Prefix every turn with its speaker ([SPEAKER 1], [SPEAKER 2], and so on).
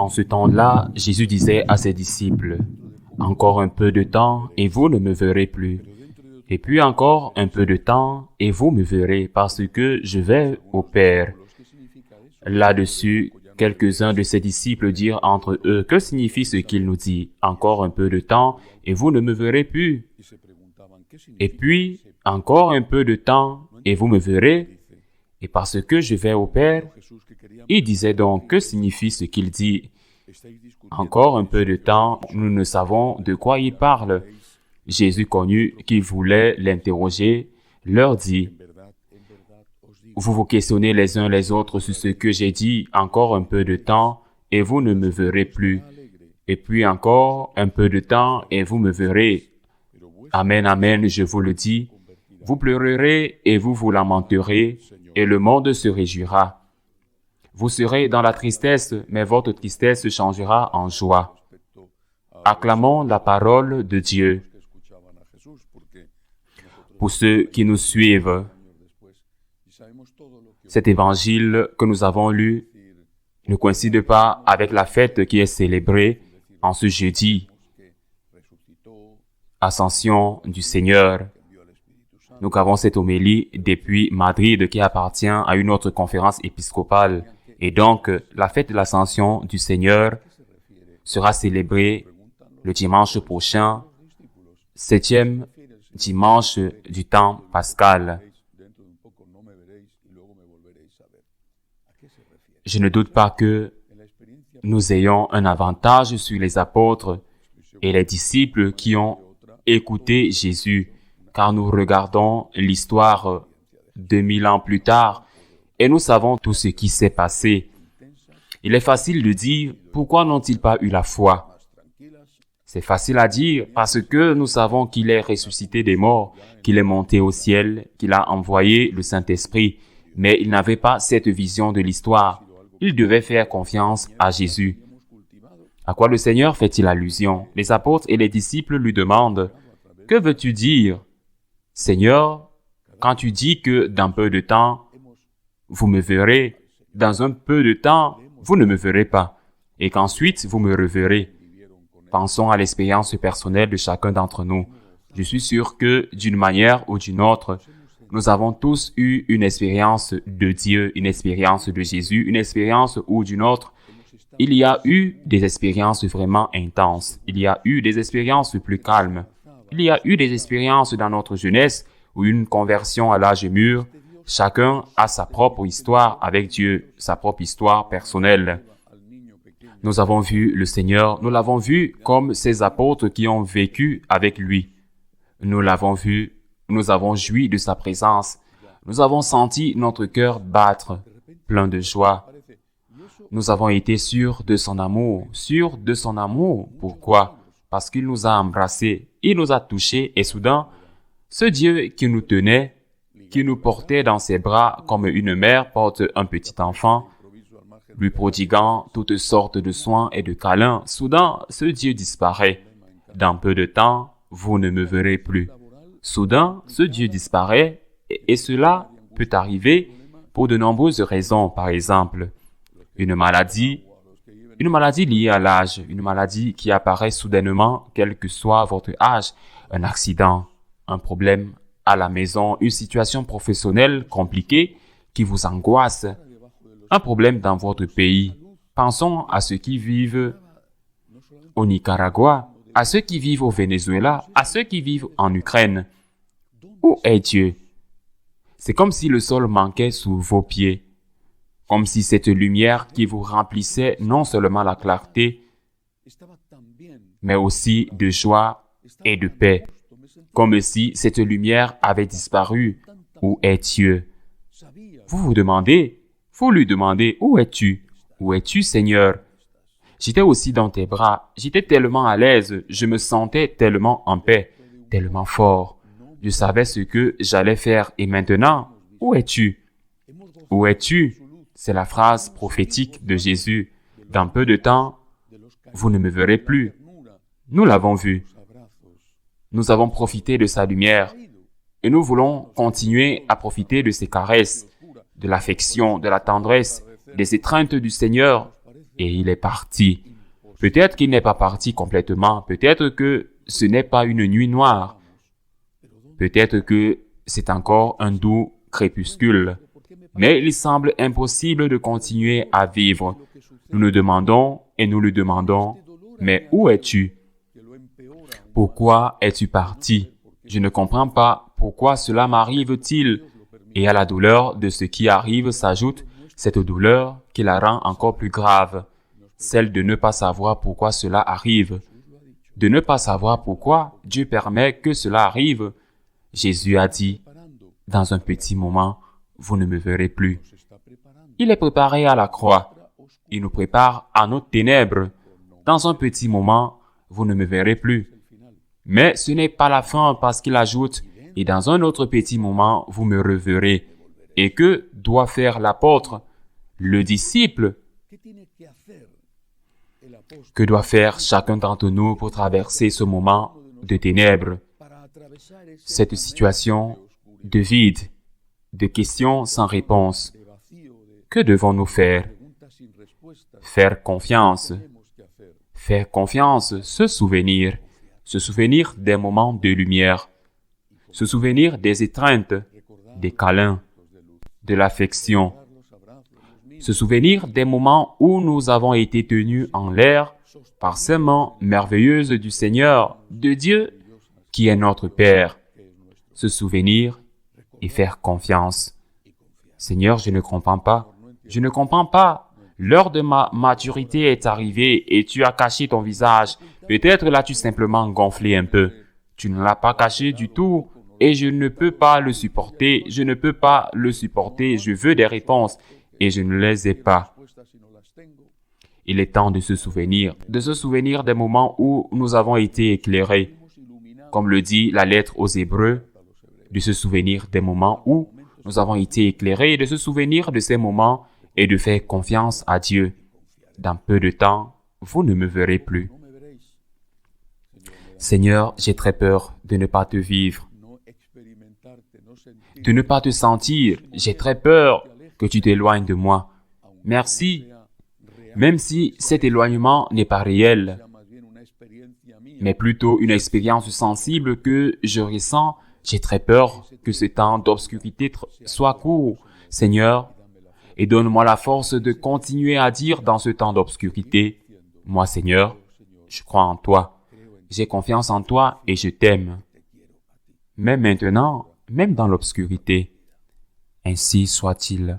[SPEAKER 1] En ce temps-là, Jésus disait à ses disciples, « Encore un peu de temps et vous ne me verrez plus. Et puis encore un peu de temps et vous me verrez parce que je vais au Père. » Là-dessus, quelques-uns de ses disciples dirent entre eux, « Que signifie ce qu'il nous dit? Encore un peu de temps et vous ne me verrez plus. Et puis encore un peu de temps et vous me verrez. Et parce que je vais au Père. » Il disait donc, que signifie ce qu'il dit? Encore un peu de temps, nous ne savons de quoi il parle. Jésus connut qu'il voulait l'interroger, leur dit, « Vous vous questionnez les uns les autres sur ce que j'ai dit, encore un peu de temps, et vous ne me verrez plus. Et puis encore un peu de temps, et vous me verrez. Amen, amen, je vous le dis. Vous pleurerez et vous vous lamenterez, et le monde se réjouira. Vous serez dans la tristesse, mais votre tristesse changera en joie. » Acclamons la parole de Dieu. Pour ceux qui nous suivent, cet évangile que nous avons lu ne coïncide pas avec la fête qui est célébrée en ce jeudi, Ascension du Seigneur. Nous avons cette homélie depuis Madrid qui appartient à une autre conférence épiscopale. Et donc, la fête de l'Ascension du Seigneur sera célébrée le dimanche prochain, 7e dimanche du temps pascal. Je ne doute pas que nous ayons un avantage sur les apôtres et les disciples qui ont écouté Jésus, car nous regardons l'histoire 2000 ans plus tard et nous savons tout ce qui s'est passé. Il est facile de dire, pourquoi n'ont-ils pas eu la foi? C'est facile à dire parce que nous savons qu'il est ressuscité des morts, qu'il est monté au ciel, qu'il a envoyé le Saint-Esprit, mais ils n'avaient pas cette vision de l'histoire. Ils devaient faire confiance à Jésus. À quoi le Seigneur fait-il allusion? Les apôtres et les disciples lui demandent, « Que veux-tu dire, Seigneur, quand tu dis que dans peu de temps, vous me verrez, dans un peu de temps, vous ne me verrez pas, et qu'ensuite vous me reverrez. » Pensons à l'expérience personnelle de chacun d'entre nous. Je suis sûr que, d'une manière ou d'une autre, nous avons tous eu une expérience de Dieu, une expérience de Jésus, une expérience ou d'une autre. Il y a eu des expériences vraiment intenses. Il y a eu des expériences plus calmes. Il y a eu des expériences dans notre jeunesse ou une conversion à l'âge mûr. Chacun a sa propre histoire avec Dieu, sa propre histoire personnelle. Nous avons vu le Seigneur, nous l'avons vu comme ces apôtres qui ont vécu avec lui. Nous l'avons vu, nous avons joui de sa présence. Nous avons senti notre cœur battre, plein de joie. Nous avons été sûrs de son amour. Sûrs de son amour. Pourquoi? Parce qu'il nous a embrassés, il nous a touchés et soudain, ce Dieu qui nous tenait, qui nous portait dans ses bras comme une mère porte un petit enfant, lui prodiguant toutes sortes de soins et de câlins, soudain, ce Dieu disparaît. Dans peu de temps, vous ne me verrez plus. Soudain, ce Dieu disparaît et cela peut arriver pour de nombreuses raisons. Par exemple, une maladie liée à l'âge, une maladie qui apparaît soudainement, quel que soit votre âge, un accident, un problème à la maison, une situation professionnelle compliquée qui vous angoisse, un problème dans votre pays. Pensons à ceux qui vivent au Nicaragua, à ceux qui vivent au Venezuela, à ceux qui vivent en Ukraine. Où est Dieu? C'est comme si le sol manquait sous vos pieds, comme si cette lumière qui vous remplissait non seulement la clarté, mais aussi de joie et de paix, comme si cette lumière avait disparu. Où est Dieu? Vous lui demandez, où es-tu? Où es-tu, Seigneur? J'étais aussi dans tes bras, j'étais tellement à l'aise, je me sentais tellement en paix, tellement fort. Je savais ce que j'allais faire et maintenant, où es-tu? Où es-tu? C'est la phrase prophétique de Jésus. Dans peu de temps, vous ne me verrez plus. Nous l'avons vu. Nous avons profité de sa lumière et nous voulons continuer à profiter de ses caresses, de l'affection, de la tendresse, des étreintes du Seigneur. et il est parti. Peut-être qu'il n'est pas parti complètement, peut-être que ce n'est pas une nuit noire, peut-être que c'est encore un doux crépuscule, mais il semble impossible de continuer à vivre. Nous nous demandons et nous le demandons, mais où es-tu? Pourquoi es-tu parti? Je ne comprends pas pourquoi cela m'arrive-t-il. Et à la douleur de ce qui arrive s'ajoute cette douleur qui la rend encore plus grave, celle de ne pas savoir pourquoi cela arrive, de ne pas savoir pourquoi Dieu permet que cela arrive. Jésus a dit, « Dans un petit moment, vous ne me verrez plus. » Il est préparé à la croix. Il nous prépare à nos ténèbres. Dans un petit moment, vous ne me verrez plus. Mais ce n'est pas la fin parce qu'il ajoute, « Et dans un autre petit moment, vous me reverrez. » Et que doit faire l'apôtre, le disciple? Que doit faire chacun d'entre nous pour traverser ce moment de ténèbres, cette situation de vide, de questions sans réponse? Que devons-nous faire? Faire confiance, se souvenir des moments de lumière, se souvenir des étreintes, des câlins, de l'affection, se souvenir des moments où nous avons été tenus en l'air par ces mains merveilleuses du Seigneur, de Dieu, qui est notre Père. Se souvenir et faire confiance. Seigneur, je ne comprends pas. L'heure de ma maturité est arrivée et tu as caché ton visage. Peut-être l'as-tu simplement gonflé un peu. Tu ne l'as pas caché du tout et je ne peux pas le supporter. Je veux des réponses et je ne les ai pas. Il est temps de se souvenir des moments où nous avons été éclairés. Comme le dit la lettre aux Hébreux, de se souvenir des moments où nous avons été éclairés, de se souvenir de ces moments et de faire confiance à Dieu. Dans peu de temps, vous ne me verrez plus. Seigneur, j'ai très peur de ne pas te vivre, de ne pas te sentir. J'ai très peur que tu t'éloignes de moi. Merci, même si cet éloignement n'est pas réel, mais plutôt une expérience sensible que je ressens. J'ai très peur que ce temps d'obscurité soit court, Seigneur, et donne-moi la force de continuer à dire dans ce temps d'obscurité, « Moi, Seigneur, je crois en toi, j'ai confiance en toi et je t'aime. » Mais maintenant, même dans l'obscurité, ainsi soit-il.